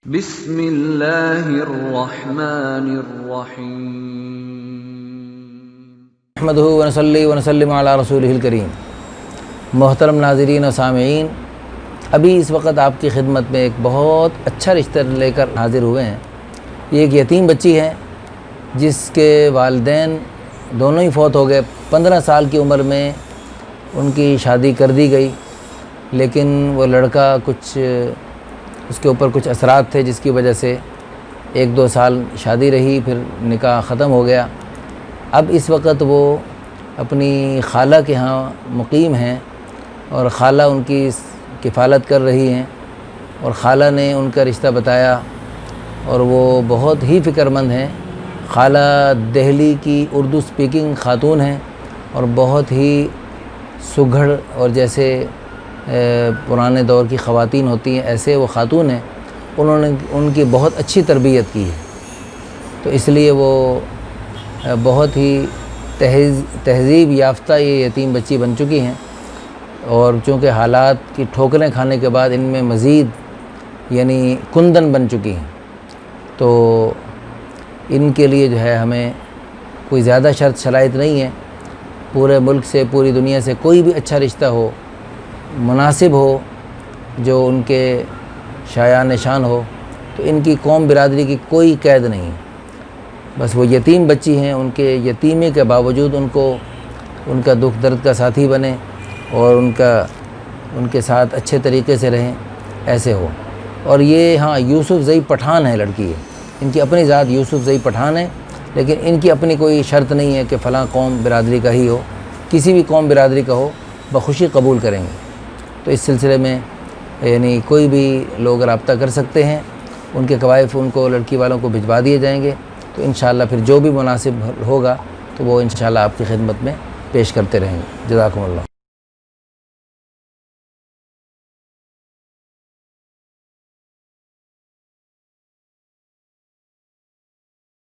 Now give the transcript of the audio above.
بسم اللہ الرحمن الرحیم نحمدہ ونصلی ونسلم علی رسولہ الکریم۔ محترم ناظرین و سامعین، ابھی اس وقت آپ کی خدمت میں ایک بہت اچھا رشتہ لے کر حاضر ہوئے ہیں۔ یہ ایک یتیم بچی ہے جس کے والدین دونوں ہی فوت ہو گئے۔ 15 سال کی عمر میں ان کی شادی کر دی گئی، لیکن وہ لڑکا اس کے اوپر کچھ اثرات تھے جس کی وجہ سے 1-2 سال شادی رہی، پھر نکاح ختم ہو گیا۔ اب اس وقت وہ اپنی خالہ کے ہاں مقیم ہیں اور خالہ ان کی کفالت کر رہی ہیں، اور خالہ نے ان کا رشتہ بتایا اور وہ بہت ہی فکر مند ہیں۔ خالہ دہلی کی اردو سپیکنگ خاتون ہیں اور بہت ہی سگھڑ اور جیسے پرانے دور کی خواتین ہوتی ہیں ایسے وہ خاتون ہیں۔ انہوں نے ان کی بہت اچھی تربیت کی ہے، تو اس لیے وہ بہت ہی تہذیب یافتہ یہ یتیم بچی بن چکی ہیں، اور چونکہ حالات کی ٹھوکریں کھانے کے بعد ان میں مزید یعنی کندن بن چکی ہیں، تو ان کے لیے جو ہے ہمیں کوئی زیادہ شرط شرائط نہیں ہے۔ پورے ملک سے، پوری دنیا سے کوئی بھی اچھا رشتہ ہو، مناسب ہو، جو ان کے شایان نشان ہو، تو ان کی قوم برادری کی کوئی قید نہیں ہے۔ بس وہ یتیم بچی ہیں، ان کے یتیمی کے باوجود ان کا دکھ درد کا ساتھی بنے اور ان کے ساتھ اچھے طریقے سے رہیں، ایسے ہو۔ اور یہ ہاں یوسف زئی پٹھان ہے، لڑکی ہے، ان کی اپنی ذات یوسف زئی پٹھان ہے، لیکن ان کی اپنی کوئی شرط نہیں ہے کہ فلاں قوم برادری کا ہی ہو، کسی بھی قوم برادری کا ہو بخوشی قبول کریں گے۔ تو اس سلسلے میں یعنی کوئی بھی لوگ رابطہ کر سکتے ہیں، ان کے کوائف ان کو لڑکی والوں کو بھجوا دیے جائیں گے، تو انشاءاللہ پھر جو بھی مناسب ہوگا تو وہ انشاءاللہ آپ کی خدمت میں پیش کرتے رہیں گے۔ جزاکم اللہ۔